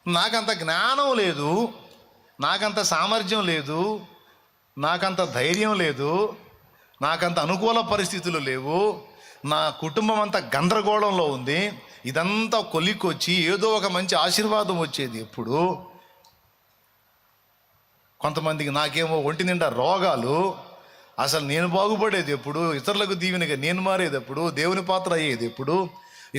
నాకంత జ్ఞానం లేదు, నాకంత సామర్థ్యం లేదు, నాకంత ధైర్యం లేదు, నాకంత అనుకూల పరిస్థితులు లేవు, నా కుటుంబం అంతా గందరగోళంలో ఉంది, ఇదంతా కొలిక్కొచ్చి ఏదో ఒక మంచి ఆశీర్వాదం వచ్చేది ఎప్పుడు? కొంతమందికి నాకేమో ఒంటి నిండా రోగాలు, అసలు నేను బాగుపడేది ఎప్పుడు? ఇతరులకు దీవెనగా నేను మారేది ఎప్పుడు? దేవుని పాత్ర అయ్యేది ఎప్పుడు?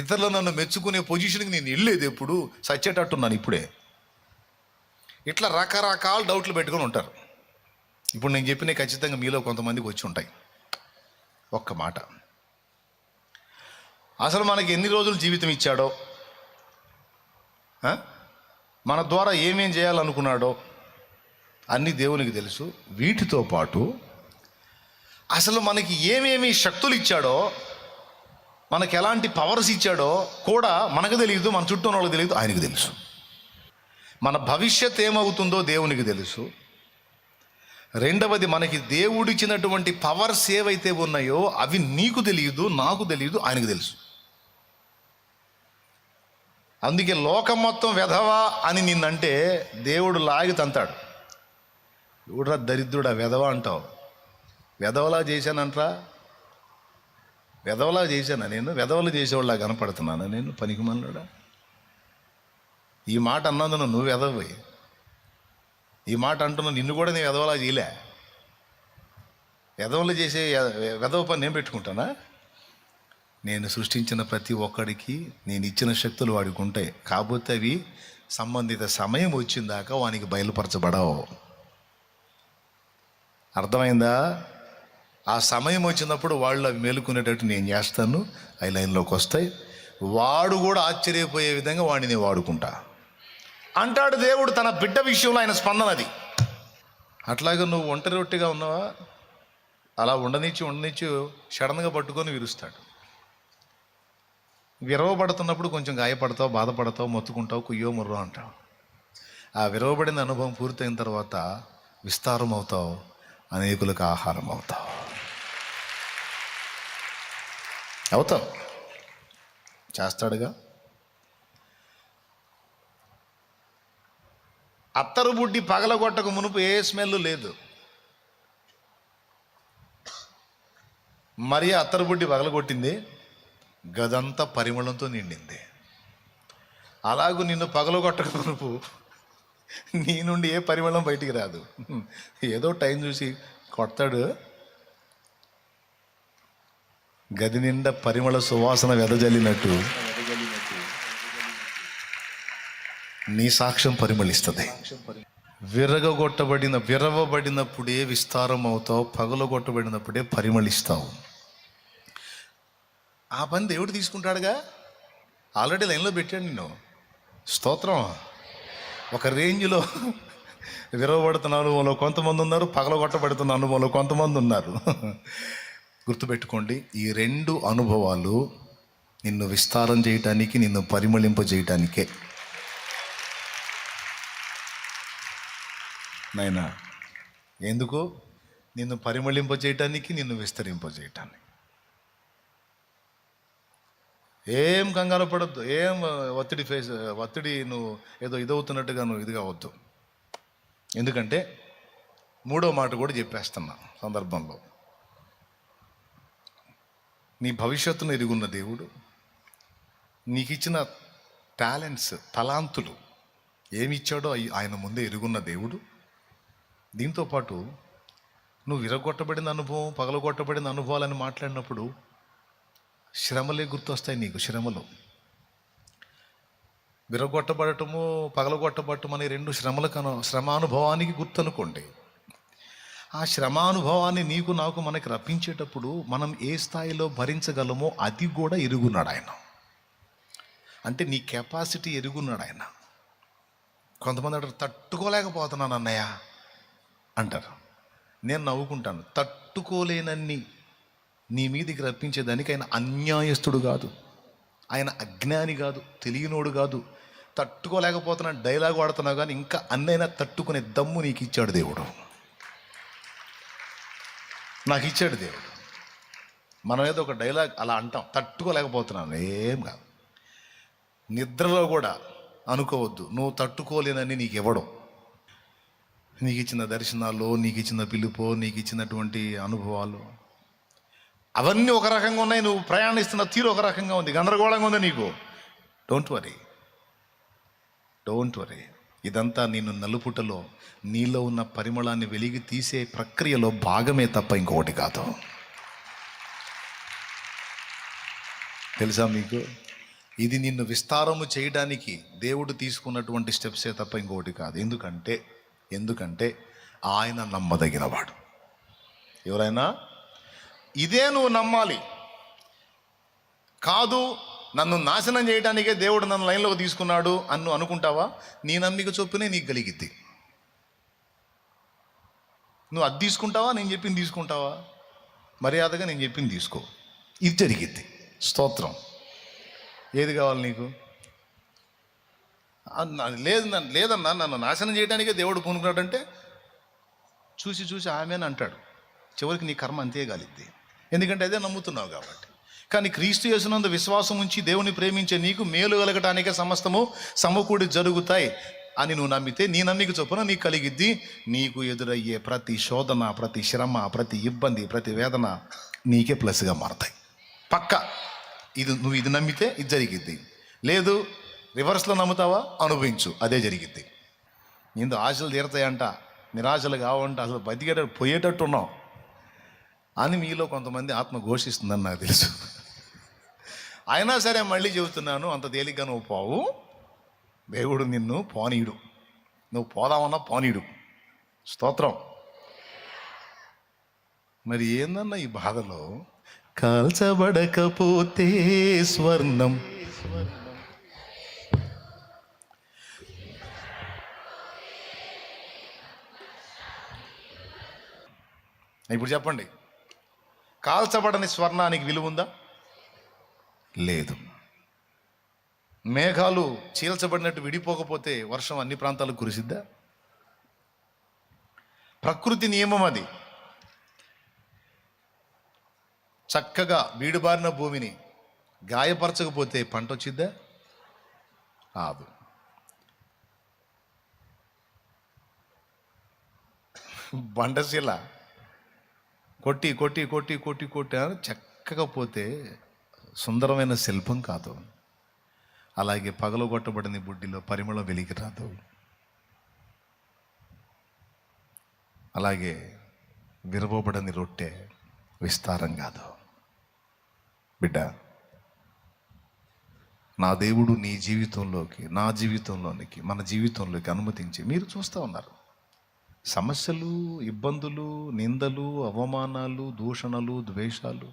ఇతరులు నన్ను మెచ్చుకునే పొజిషన్కి నేను వెళ్ళేది ఎప్పుడు? సచ్చేటట్టున్నాను ఇప్పుడే. ఇట్లా రకరకాల డౌట్లు పెట్టుకొని ఉంటారు. ఇప్పుడు నేను చెప్పిన ఖచ్చితంగా మీలో కొంతమందికి వచ్చి ఉంటాయి. ఒక్క మాట, అసలు మనకి ఎన్ని రోజులు జీవితం ఇచ్చాడో, మన ద్వారా ఏమేం చేయాలనుకున్నాడో అన్నీ దేవునికి తెలుసు. వీటితో పాటు అసలు మనకి ఏమేమి శక్తులు ఇచ్చాడో, మనకి ఎలాంటి పవర్స్ ఇచ్చాడో కూడా మనకు తెలియదు, మన చుట్టూ ఉన్న వాళ్ళకి తెలియదు, ఆయనకు తెలుసు. మన భవిష్యత్ ఏమవుతుందో దేవునికి తెలుసు. రెండవది, మనకి దేవుడిచ్చినటువంటి పవర్స్ ఏవైతే ఉన్నాయో అవి నీకు తెలియదు, నాకు తెలియదు, ఆయనకు తెలుసు. అందుకే లోకం మొత్తం వెధవా అని నిన్నంటే దేవుడు లాగి తంతాడు. ఎవడురా దరిద్రుడా వెధవా అంటావు? వెధవలా చేశానంట్రా? వెధవలా చేశానా నేను? వెధవలు చేసేవాళ్ళ కనపడుతున్నానా నేను? పనికిమాలినోడా? ఈ మాట అన్నందున నువ్వు వెధవై, ఈ మాట అంటున్నా నిన్ను కూడా నేను వెధవలా చేయలే. వెధవలు చేసే వెధవ పని నేను పెట్టుకుంటానా? నేను సృష్టించిన ప్రతి ఒక్కడికి నేను ఇచ్చిన శక్తులు వాడికి ఉంటాయి. కాకపోతే అవి సంబంధిత సమయం వచ్చిందాకా వానికి బయలుపరచబడవు. అర్థమైందా? ఆ సమయం వచ్చినప్పుడు వాళ్ళు అవి మేలుకునేటట్టు నేను చేస్తాను, అవి లైన్లోకి వస్తాయి. వాడు కూడా ఆశ్చర్యపోయే విధంగా వాడిని నేను వాడుకుంటా అంటాడు దేవుడు. తన బిడ్డ విషయంలో ఆయన స్పందన అది. అట్లాగే నువ్వు ఒంటరి రొట్టిగా ఉన్నావా? అలా ఉండనిచ్చి సడన్గా పట్టుకొని విరుస్తాడు. విరవబడుతున్నప్పుడు కొంచెం గాయపడతావు, బాధపడతావు, మొత్తుకుంటావు, కుయ్యో ముర్రో అంటావు. ఆ విరవబడిన అనుభవం పూర్తయిన తర్వాత విస్తారం అవుతావు, అనేకులకు ఆహారం అవుతావు. చేస్తాడుగా. అత్తరు బుడ్డి పగలగొట్టక మునుపు ఏ స్మెల్ లేదు. మరి అత్తరు బుడ్డి పగలగొట్టింది, గదంతా పరిమళంతో నిండింది. అలాగూ నిన్ను పగలగొట్టక మునుపు నీ నుండి ఏ పరిమళం బయటికి రాదు. ఏదో టైం చూసి కొడతాడు, గది నిండా పరిమళ సువాసన వెదజల్లినట్టు నీ సాక్ష్యం పరిమళిస్తుంది. విరవబడినప్పుడే విస్తారం అవుతావు, పగలగొట్టబడినప్పుడే పరిమళిస్తావు. ఆ పని దేవుడు తీసుకుంటాడుగా. ఆల్రెడీ లైన్లో పెట్టాడు నిన్ను. స్తోత్రం. ఒక రేంజ్లో విరవబడుతున్న అనుభవంలో కొంతమంది ఉన్నారు, పగలగొట్టబడుతున్న అనుభవంలో కొంతమంది ఉన్నారు. గుర్తుపెట్టుకోండి, ఈ రెండు అనుభవాలు నిన్ను విస్తారం చేయటానికి, నిన్ను పరిమళింపజేయటానికే. నైనా ఎందుకు? నిన్ను పరిమళింపజేయటానికి, నిన్ను విస్తరింపజేయటానికి. ఏం కంగారు పడద్దు, ఏం ఒత్తిడి నువ్వు ఏదో ఇదవుతున్నట్టుగా నువ్వు ఇది కావద్దు. ఎందుకంటే మూడో మాట కూడా చెప్పేస్తున్నా సందర్భంలో. నీ భవిష్యత్తును ఎరుగున్న దేవుడు, నీకు ఇచ్చిన టాలెంట్స్, తలాంతులు ఏమి ఇచ్చాడో ఆయన ముందే ఎరుగున్న దేవుడు. దీంతోపాటు నువ్వు విరగొట్టబడిన అనుభవం, పగలగొట్టబడిన అనుభవాలని మాట్లాడినప్పుడు శ్రమలే గుర్తొస్తాయి నీకు. శ్రమలు, విరగొట్టబడటము, పగలగొట్టబడటం అనే రెండు శ్రమానుభవానికి గుర్తనుకోండి. ఆ శ్రమానుభవాన్ని నీకు నాకు మనకి రప్పించేటప్పుడు మనం ఏ స్థాయిలో భరించగలమో అది కూడా ఎరుగున్నాడు ఆయన. అంటే నీ కెపాసిటీ ఎరుగున్నాడు ఆయన. కొంతమంది అంటారు, తట్టుకోలేకపోతున్నాను అన్నయ్య అంటారు. నేను నవ్వుకుంటాను. తట్టుకోలేనన్ని నీ మీదికి రప్పించేదానికి ఆయన అన్యాయస్తుడు కాదు, ఆయన అజ్ఞాని కాదు, తెలియనోడు కాదు. తట్టుకోలేకపోతున్నా డైలాగ్ వాడుతున్నావు కానీ ఇంకా అన్నైనా తట్టుకునే దమ్ము నీకు ఇచ్చాడు దేవుడు, నాకు ఇచ్చాడు దేవుడు. మనం ఏదో ఒక డైలాగ్ అలా అంటాం, తట్టుకోలేకపోతున్నాను. ఏం కాదు. నిద్రలో కూడా అనుకోవద్దు. నువ్వు తట్టుకోలేనని నీకు ఇవ్వడం. నీకు ఇచ్చిన దర్శనాలు, నీకు ఇచ్చిన పిలుపు, నీకు ఇచ్చినటువంటి అనుభవాలు అవన్నీ ఒక రకంగా ఉన్నాయి. నువ్వు ప్రయాణిస్తున్న తీరు ఒక రకంగా ఉంది, గందరగోళంగా ఉంది నీకు. Don't worry. ఇదంతా నిన్ను నలుపుటలో నీలో ఉన్న పరిమళాన్ని వెలిగి తీసే ప్రక్రియలో భాగమే తప్ప ఇంకొకటి కాదు. తెలుసా మీకు? ఇది నిన్ను విస్తారము చేయడానికి దేవుడు తీసుకున్నటువంటి స్టెప్సే తప్ప ఇంకొకటి కాదు. ఎందుకంటే ఆయన నమ్మదగినవాడు. ఎవరైనా ఇదే నువ్వు నమ్మాలి. కాదు, నన్ను నాశనం చేయడానికే దేవుడు నన్ను లైన్లోకి తీసుకున్నాడు అని నువ్వు అనుకుంటావా? నీ నమ్మిక చొప్పునే నీకు కలిగిద్ది. నువ్వు అది తీసుకుంటావా, నేను చెప్పింది తీసుకుంటావా? మర్యాదగా నేను చెప్పింది తీసుకో, ఇది జరిగిద్ది. స్తోత్రం. ఏది కావాలి నీకు? లేదన్నా నన్ను నాశనం చేయడానికే దేవుడు పూనుకున్నాడంటే చూసి ఆమెను అంటాడు. చివరికి నీ కర్మ అంతే కాలిద్ది. ఎందుకంటే అదే నమ్ముతున్నావు కాబట్టి. కానీ క్రీస్తు యేసునందు విశ్వాసం ఉంచి దేవుని ప్రేమించే నీకు మేలు కలగటానికే సమస్తము సమకూడి జరుగుతాయి అని నువ్వు నమ్మితే నీ నమ్మిక చొప్పున నీకు కలిగిద్ది. నీకు ఎదురయ్యే ప్రతి శోధన, ప్రతి శ్రమ, ప్రతి ఇబ్బంది, ప్రతి వేదన నీకే ప్లస్గా మారతాయి. పక్క. నువ్వు ఇది నమ్మితే ఇది జరిగిద్ది. లేదు, రివర్స్లో నమ్ముతావా? అనుభవించు, అదే జరిగిద్ది. ఇందు ఆశలు తీరతాయంట, నిరాశలు కావంట, అసలు బతికేటట్టు పోయేటట్టు ఉన్నావు అని మీలో కొంతమంది ఆత్మ ఘోషిస్తుందని నాకు తెలుసు. అయినా సరే మళ్ళీ చెబుతున్నాను, అంత తేలిగ్గా నువ్వు పోవు. దేవుడు నిన్ను పోనీయుడు. నువ్వు పోదామన్నా పోనీయుడు. స్తోత్రం. మరి ఏందన్నా ఈ బాధలో? కాల్చబడకపోతే స్వర్ణం, ఇప్పుడు చెప్పండి, కాల్చబడని స్వర్ణానికి విలువ ఉందా? లేదు. మేఘాలు చీల్చబడినట్టు విడిపోకపోతే వర్షం అన్ని ప్రాంతాలకు కురిసిద్దా? ప్రకృతి నియమం అది. చక్కగా బీడుబారిన భూమిని గాయపరచకపోతే పంట వచ్చిద్దా? రాదు. బండశిల కొట్టి కొట్టి కొట్టి కొట్టి కొట్టి చక్కగా పోతే సుందరమైన శిల్పం కాదు. అలాగే పగలగొట్టబడిన బుడ్డిలో పరిమళం వెలికి రాదు. అలాగే విరవబడని రొట్టె విస్తారం కాదు. బిడ్డ, నా దేవుడు నీ జీవితంలోకి, నా జీవితంలోనికి, మన జీవితంలోకి అనుమతించి మీరు చూస్తూ ఉన్నారు. సమస్యలు, ఇబ్బందులు, నిందలు, అవమానాలు, దూషణలు, ద్వేషాలు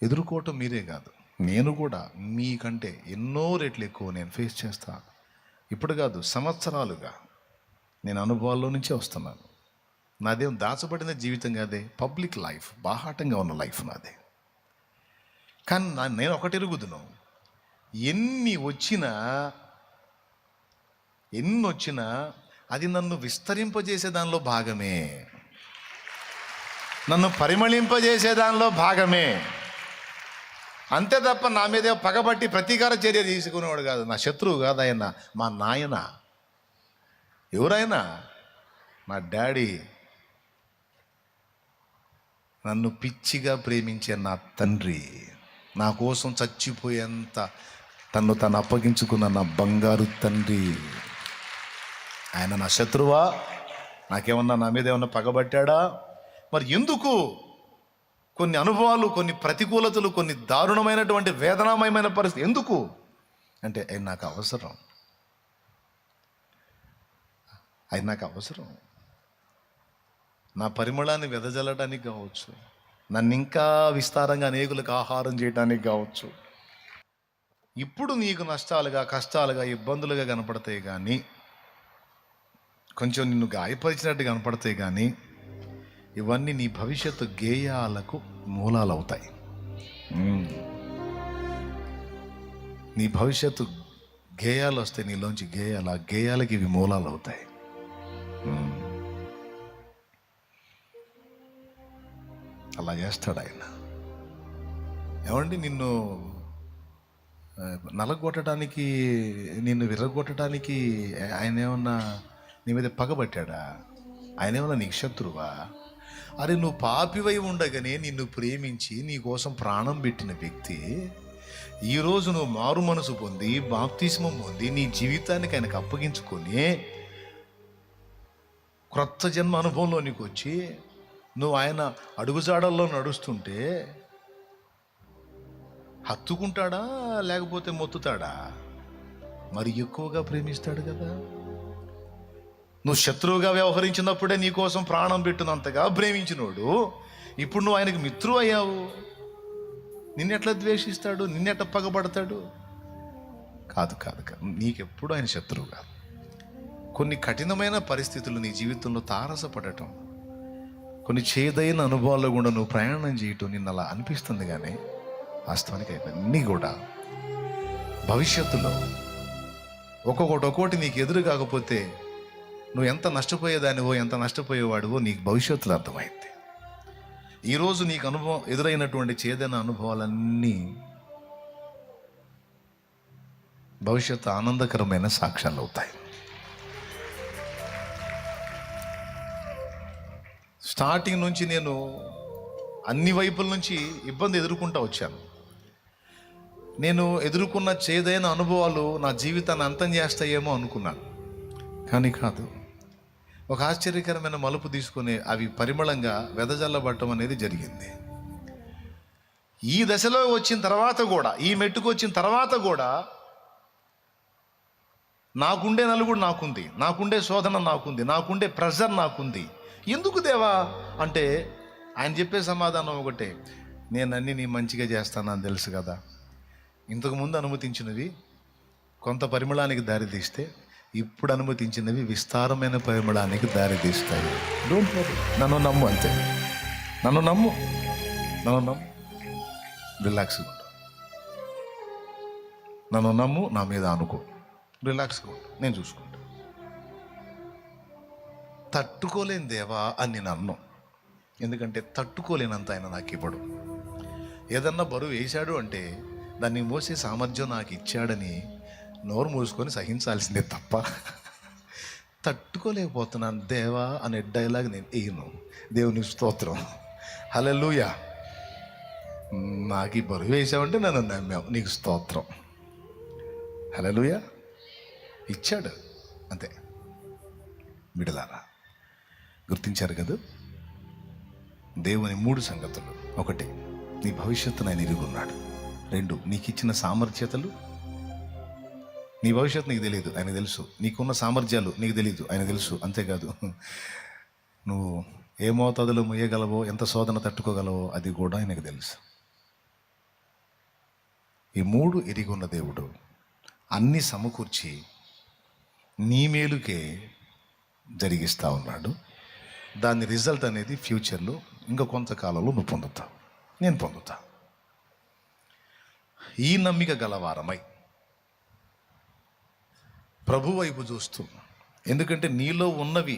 ఎదుర్కోవటం మీరే కాదు, నేను కూడా మీకంటే ఎన్నో రెట్లు ఎక్కువ నేను ఫేస్ చేస్తాను. ఇప్పుడు కాదు, సంవత్సరాలుగా నేను అనుభవాల్లో నుంచే వస్తున్నాను. నాదేం దాచబడిన జీవితం కాదే, పబ్లిక్ లైఫ్, బాహాటంగా ఉన్న లైఫ్ నాదే. కానీ నేను ఒకటి ఎరుగుదును, ఎన్ని వచ్చినా అది నన్ను విస్తరింపజేసే దానిలో భాగమే, నన్ను పరిమళింపజేసే దానిలో భాగమే. అంతే తప్ప నా మీదే పగబట్టి ప్రతీకార చర్య తీసుకునేవాడు కాదు. నా శత్రువు కాదు ఆయన, మా నాయన. ఎవరైనా మా డాడీ, నన్ను పిచ్చిగా ప్రేమించే నా తండ్రి, నా కోసం చచ్చిపోయేంత తను అప్పగించుకున్న నా బంగారు తండ్రి. ఆయన నా శత్రువా? నాకేమన్నా, నా మీద ఏమన్నా పగబట్టాడా? మరి ఎందుకు కొన్ని అనుభవాలు, కొన్ని ప్రతికూలతలు, కొన్ని దారుణమైనటువంటి వేదనామయమైన పరిస్థితి ఎందుకు అంటే ఆయన నాకు అవసరం. నా పరిమళాన్ని వెదజల్లడానికి కావచ్చు, నన్ను ఇంకా విస్తారంగా అనేకులకు ఆహారం చేయడానికి కావచ్చు. ఇప్పుడు నీకు నష్టాలుగా, కష్టాలుగా, ఇబ్బందులుగా కనపడతాయి, కానీ కొంచెం నిన్ను గాయపరిచినట్టు కనపడతాయి, కానీ ఇవన్నీ నీ భవిష్యత్తు గేయాలకు మూలాలు అవుతాయి. నీ భవిష్యత్తు గేయాలు వస్తాయి నీలోంచి, గేయాలు, ఆ గేయాలకి ఇవి మూలాలు అవుతాయి. అలా చేస్తాడు ఆయన. ఏమండి, నిన్ను నలగొట్టడానికి, నిన్ను విర్రగొట్టడానికి ఆయన ఏమన్నా నీ మీద పగబట్టాడా? ఆయన ఏమన్నా నీకు శత్రువా? అరే, నువ్వు పాపివై ఉండగానే నిన్ను ప్రేమించి నీ కోసం ప్రాణం పెట్టిన వ్యక్తి ఈరోజు నువ్వు మారు మనసు పొంది బాప్తిస్మం పొంది నీ జీవితానికి ఆయనకు అప్పగించుకొని క్రొత్త జన్మ అనుభవంలోనికి వచ్చి నువ్వు ఆయన అడుగుజాడల్లో నడుస్తుంటే హత్తుకుంటాడా లేకపోతే మొత్తుతాడా? మరి ఎక్కువగా ప్రేమిస్తాడు కదా. నువ్వు శత్రువుగా వ్యవహరించినప్పుడే నీ కోసం ప్రాణం పెట్టినంతగా ప్రేమించినోడు ఇప్పుడు నువ్వు ఆయనకు మిత్రువు అయ్యావు. నిన్నెట్లా ద్వేషిస్తాడు? నిన్నెట్లా పగబడతాడు? కాదు కాదు కాదు, నీకెప్పుడు ఆయన శత్రువు కాదు. కొన్ని కఠినమైన పరిస్థితులు నీ జీవితంలో తారసపడటం, కొన్ని చేదైన అనుభవాల్లో కూడా నువ్వు ప్రయాణం చేయటం నిన్ను అలా అనిపిస్తుంది. కానీ వాస్తవానికి అవన్నీ కూడా భవిష్యత్తులో ఒక్కొక్కటి నీకు ఎదురు కాకపోతే నువ్వు ఎంత నష్టపోయేదానివో ఎంత నష్టపోయేవాడివో నీకు భవిష్యత్తులో అర్థమైంది. ఈరోజు నీకు అనుభవం ఎదురైనటువంటి చేదైన అనుభవాలన్నీ భవిష్యత్తు ఆనందకరమైన సాక్ష్యాలు అవుతాయి. స్టార్టింగ్ నుంచి నేను అన్ని వైపుల నుంచి ఇబ్బంది ఎదుర్కొంటూ వచ్చాను. నేను ఎదుర్కొన్న చేదైన అనుభవాలు నా జీవితాన్ని అంతం చేస్తాయేమో అనుకున్నాను, కానీ కాదు. ఒక ఆశ్చర్యకరమైన మలుపు తీసుకొని అవి పరిమళంగా వెదజల్లబడటం అనేది జరిగింది. ఈ దశలో వచ్చిన తర్వాత కూడా, ఈ మెట్టుకు వచ్చిన తర్వాత కూడా నాకుండే నలుగుడు నాకుంది, నాకుండే శోధన నాకుంది, నాకుండే ప్రెషర్ నాకుంది. ఎందుకు దేవా అంటే ఆయన చెప్పే సమాధానం ఒకటే, నేను అన్నీ నీ మంచిగా చేస్తానని తెలుసు కదా. ఇంతకుముందు అనుమతించినవి కొంత పరిమళానికి దారితీస్తే ఇప్పుడు అనుమతించినవి విస్తారమైన పరిమళానికి దారితీస్తాయి. డోంట్ వరీ, నన్ను నమ్ము, అంతే. నన్ను నమ్ము, రిలాక్స్గా ఉండు. నన్ను నమ్ము, నా మీద అనుకో, రిలాక్స్గా ఉండు, నేను చూసుకుంటా. తట్టుకోలేని దేవా అని నేను అన్నాను. ఎందుకంటే తట్టుకోలేనంత ఆయన నాకు ఇవ్వడు. ఏదన్నా బరువు వేశాడు అంటే దాన్ని మోసే సామర్థ్యం నాకు ఇచ్చాడని నోరు మూసుకొని సహించాల్సిందే తప్ప తట్టుకోలేకపోతున్నాను దేవా అనే డైలాగ్ నేను వేయను. దేవుని స్తోత్రం, హల్లెలూయా. నాకు ఈ బరువు వేసావంటే నన్ను నమ్మావు, నీకు స్తోత్రం, హల్లెలూయా. ఇచ్చాడు, అంతే. బిడలారా, గుర్తించారు కదా దేవుని 3 సంగతులు. 1, నీ భవిష్యత్తును ఆయన ఎరుగున్నాడు. 2, నీకు ఇచ్చిన సామర్థ్యతలు. నీ భవిష్యత్తు నీకు తెలియదు, ఆయన తెలుసు. నీకున్న సామర్థ్యాలు నీకు తెలియదు, ఆయన తెలుసు. అంతేకాదు, నువ్వు ఏ మోతాదులో మొయ్యగలవో, ఎంత శోధన తట్టుకోగలవో అది కూడా ఆయనకు తెలుసు. ఈ 3 ఎరిగి ఉన్న దేవుడు అన్ని సమకూర్చి నీ మేలుకే జరిగిస్తూ ఉన్నాడు. దాని రిజల్ట్ అనేది ఫ్యూచర్లో ఇంకా కొంతకాలంలో నువ్వు పొందుతావు, నేను పొందుతా. ఈ నమ్మిక గలవారమై ప్రభు వైపు చూస్తూ, ఎందుకంటే నీలో ఉన్నవి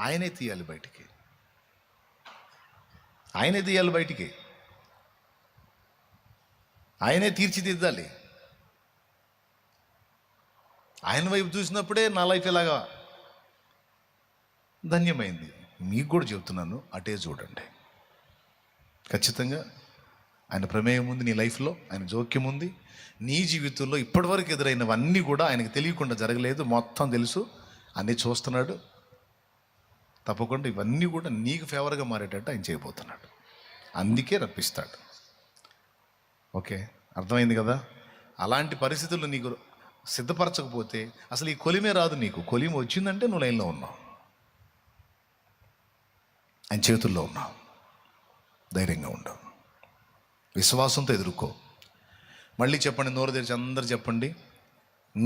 ఆయనే తీయాలి బయటికి, ఆయనే తీయాలి బయటికి, ఆయనే తీర్చిదిద్దాలి. ఆయన వైపు చూసినప్పుడే నా లైఫ్ ఎలాగా ధన్యమైంది. మీకు కూడా చెబుతున్నాను, అటే చూడండి. ఖచ్చితంగా ఆయన ప్రమేయం ఉంది నీ లైఫ్లో, ఆయన జోక్యం ఉంది. నీ జీవితంలో ఇప్పటివరకు ఎదురైనవన్నీ కూడా ఆయనకు తెలియకుండా జరగలేదు, మొత్తం తెలుసు, అన్నీ చూస్తున్నాడు. తప్పకుండా ఇవన్నీ కూడా నీకు ఫేవర్గా మారేటట్టు ఆయన చేయబోతున్నాడు, అందుకే రప్పిస్తాడు. ఓకే, అర్థమైంది కదా. అలాంటి పరిస్థితుల్లో నీకు సిద్ధపరచకపోతే అసలు ఈ కొలిమే రాదు. నీకు కొలిమి వచ్చిందంటే నువ్వు లైన్లో ఉన్నావు, ఆయన చేతుల్లో ఉన్నావు. ధైర్యంగా ఉండవు, విశ్వాసంతో ఎదుర్కో. మళ్ళీ చెప్పండి, నోరు తెరిచి అందరు చెప్పండి.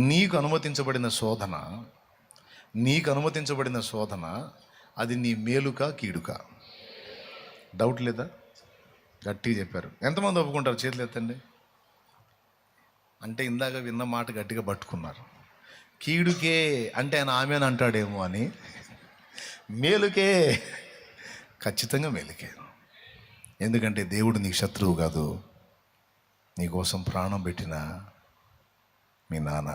నీకు అనుమతించబడిన శోధన అది నీ మేలుకా కీడుకా? డౌట్ లేదా? గట్టిగా చెప్పారు. ఎంతమంది ఒప్పుకుంటారు? చేతులు ఎత్తండి. అంటే ఇందాక విన్న మాట గట్టిగా పట్టుకున్నారు. కీడుకే అంటే ఆయన ఆమెను అంటాడేమో అని, మేలుకే ఖచ్చితంగా మేలుకే. ఎందుకంటే దేవుడు నీకు శత్రువు కాదు, నీకోసం ప్రాణం పెట్టిన మీ నాన్న.